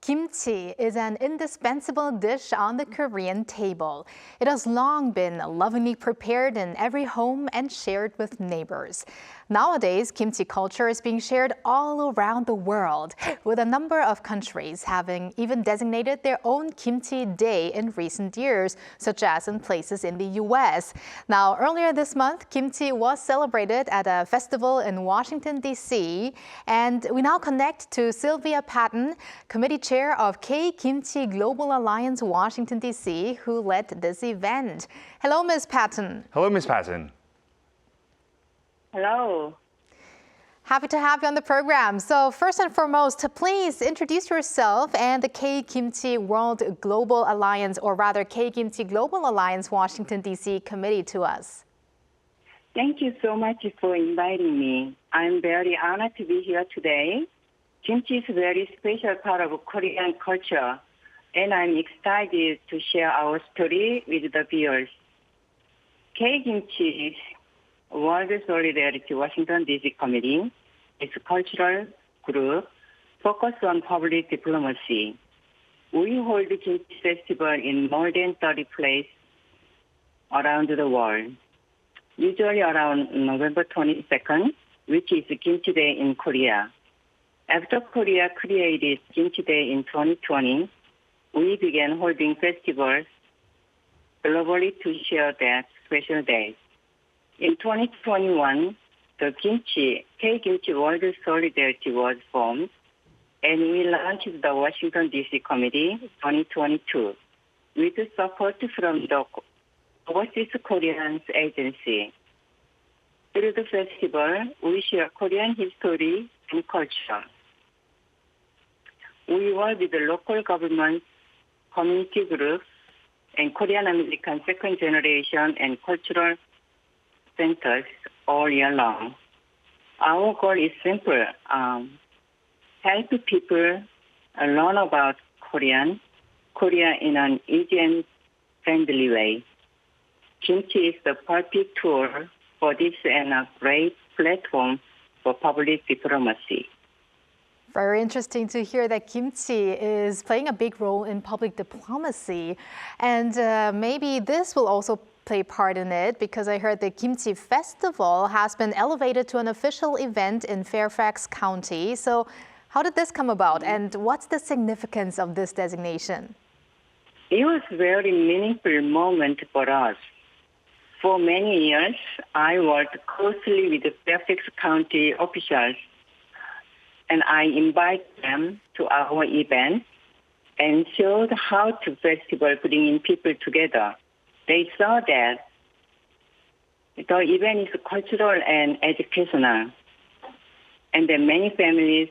Kimchi is an indispensable dish on the Korean table. It has long been lovingly prepared in every home and shared with neighbors. Nowadays, kimchi culture is being shared all around the world, with a number of countries having even designated their own Kimchi Day in recent years, such as in places in the U.S. Now, earlier this month, kimchi was celebrated at a festival in Washington, D.C., and we now connect to Silvia Patton, Committee Chair of K-Kimchi Global Alliance, Washington, D.C., who led this event. Hello, Ms. Patton. Hello, Ms. Patton. Hello. Happy to have you on the program. So first and foremost, please introduce yourself and the K-Kimchi World Global Alliance, or rather K-Kimchi Global Alliance Washington, D.C. committee to us. Thank you so much for inviting me. I'm very honored to be here today. Kimchi is a very special part of Korean culture, and I'm excited to share our story with the viewers. K-Kimchi World Solidarity Washington, D.C. Committee is a cultural group focused on public diplomacy. We hold the Kimchi Festival in more than 30 places around the world, usually around November 22nd, which is Kimchi Day in Korea. After Korea created Kimchi Day in 2020, we began holding festivals globally to share that special day. In 2021, the K-Kimchi World Solidarity was formed, and we launched the Washington, D.C. Committee 2022 with support from the Overseas Koreans Agency. Through the festival, we share Korean history and culture. We work with the local governments, community groups, and Korean American second generation and cultural centers all year long. Our goal is simple: help people learn about Korea in an easy and friendly way. Kimchi is the perfect tool for this and a great platform for public diplomacy. Very interesting to hear that kimchi is playing a big role in public diplomacy. And maybe this will also play part in it, because I heard the Kimchi Festival has been elevated to an official event in Fairfax County. So how did this come about, and what's the significance of this designation? It was a very meaningful moment for us. For many years, I worked closely with the Fairfax County officials, and I invited them to our event and showed how the festival bringing people together. They saw that the event is cultural and educational, and that many families,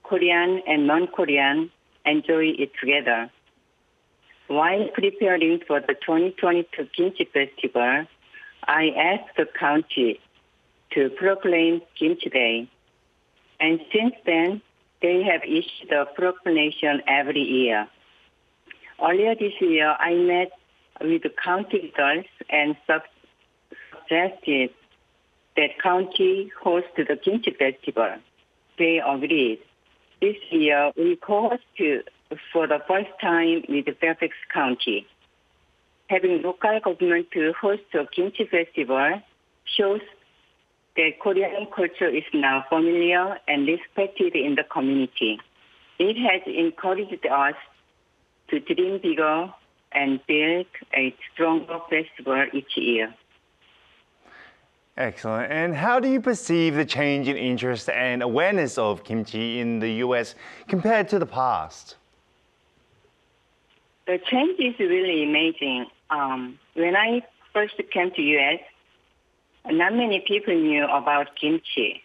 Korean and non-Korean, enjoy it together. While preparing for the 2022 Kimchi Festival, I asked the county to proclaim Kimchi Day. And since then, they have issued a proclamation every year. Earlier this year, I met with the county leaders and suggested that county host the Kimchi Festival. They agreed. This year, we co-hosted for the first time with Fairfax County. Having local government to host a Kimchi Festival shows that Korean culture is now familiar and respected in the community. It has encouraged us to dream bigger and build a stronger festival each year. Excellent. And how do you perceive the change in interest and awareness of kimchi in the U.S. compared to the past? The change is really amazing. When I first came to U.S., not many people knew about kimchi.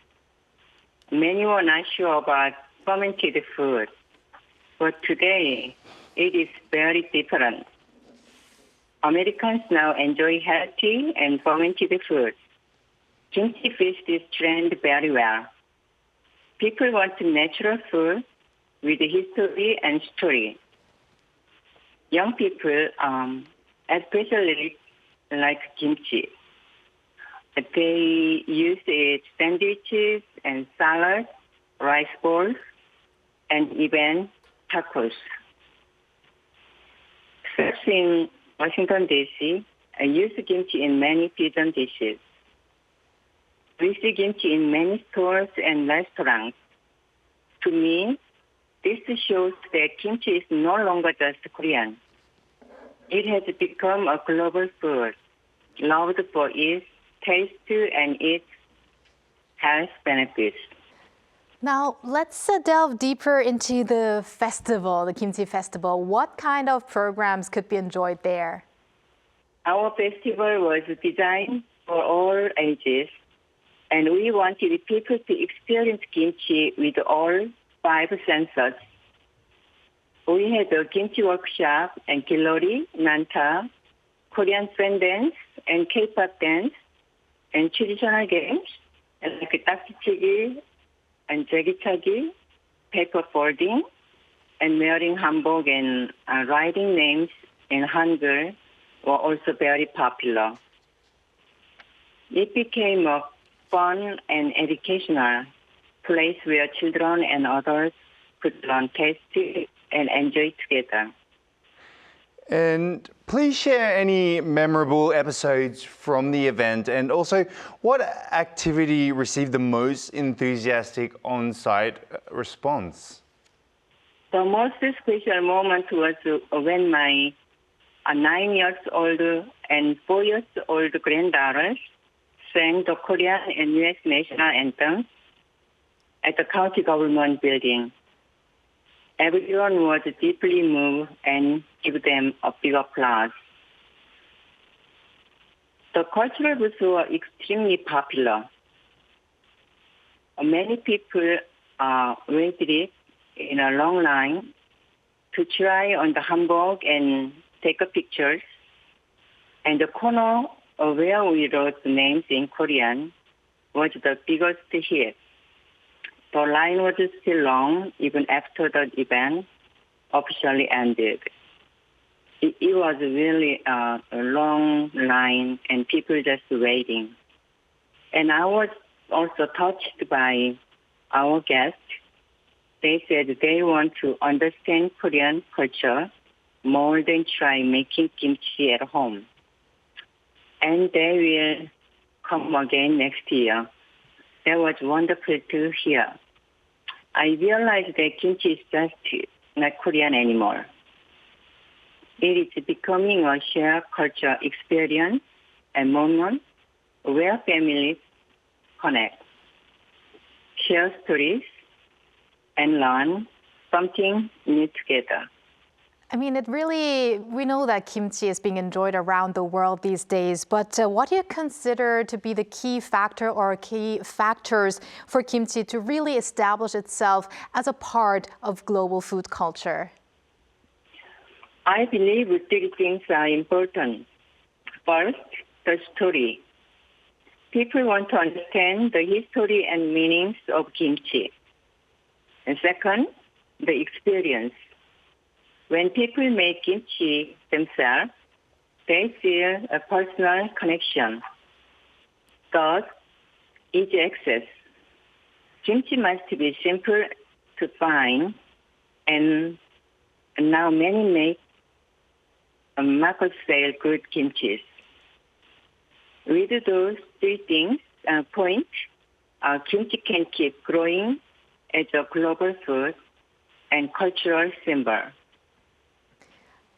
Many were not sure about fermented food. But today, it is very different. Americans now enjoy healthy and fermented food. Kimchi fits this trend very well. People want natural food with history and story. Young people especially like kimchi. They use it sandwiches and salads, rice bowls, and even tacos. Chefs in Washington, D.C. use kimchi in many fusion dishes. We see kimchi in many stores and restaurants. To me, this shows that kimchi is no longer just Korean. It has become a global food, loved for its taste and its health benefits. Now, let's delve deeper into the festival, the Kimchi Festival. What kind of programs could be enjoyed there? Our festival was designed for all ages, and we wanted people to experience kimchi with all 5 senses. We had a kimchi workshop and gilori, nanta, Korean fan dance, and K-pop dance, and traditional games like 딱지치기 and 제기차기, paper folding, and wearing hanbok and writing names in Hangul were also very popular. It became a fun and educational place where children and adults could learn taste and enjoy together. And please share any memorable episodes from the event, and also what activity received the most enthusiastic on-site response? The most special moment was when my 9-year-old and 4-year-old granddaughters sang the Korean and U.S. national anthem at the county government building. Everyone was deeply moved and gave them a big applause. The cultural booths were extremely popular. Many people waited in a long line to try on the hanbok and take pictures. And the corner where we wrote the names in Korean was the biggest hit. The line was still long even after the event officially ended. It was really a long line and people just waiting. And I was also touched by our guests. They said they want to understand Korean culture more than try making kimchi at home. And they will come again next year. That was wonderful to hear. I realized that kimchi is just not Korean anymore. It is becoming a shared culture experience and moment where families connect, share stories, and learn something new together. I mean, we know that kimchi is being enjoyed around the world these days, but what do you consider to be the key factor or key factors for kimchi to really establish itself as a part of global food culture? I believe 3 things are important. First, the story. People want to understand the history and meanings of kimchi. And second, the experience. When people make kimchi themselves, they feel a personal connection. Third, easy access. Kimchi must be simple to find, and now many make market sale good kimchi. With those 3 things, kimchi can keep growing as a global food and cultural symbol.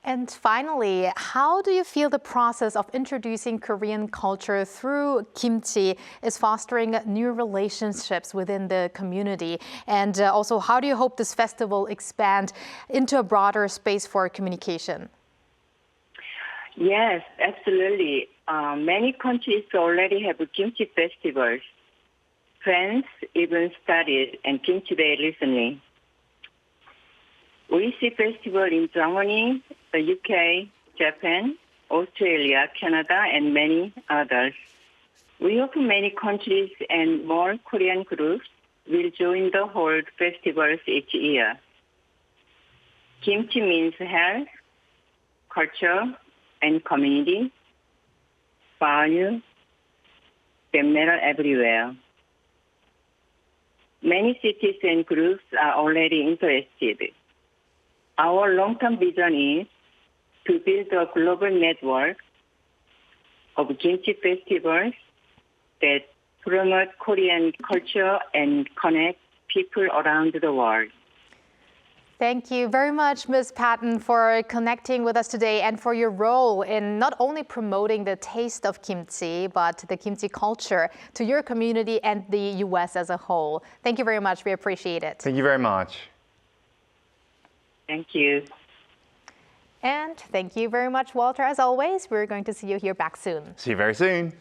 And finally, how do you feel the process of introducing Korean culture through kimchi is fostering new relationships within the community? And also, how do you hope this festival expand into a broader space for communication? Yes, absolutely. Many countries already have kimchi festivals. France even started and Kimchi Day recently. We see festivals in Germany, the UK, Japan, Australia, Canada, and many others. We hope many countries and more Korean groups will join the hold festivals each year. Kimchi means health, culture, and community, value that matter everywhere. Many cities and groups are already interested. Our long-term vision is to build a global network of kimchi festivals that promote Korean culture and connect people around the world. Thank you very much, Ms. Patton, for connecting with us today and for your role in not only promoting the taste of kimchi, but the kimchi culture to your community and the U.S. as a whole. Thank you very much. We appreciate it. Thank you very much. Thank you. And thank you very much, Walter. As always, we're going to see you here back soon. See you very soon.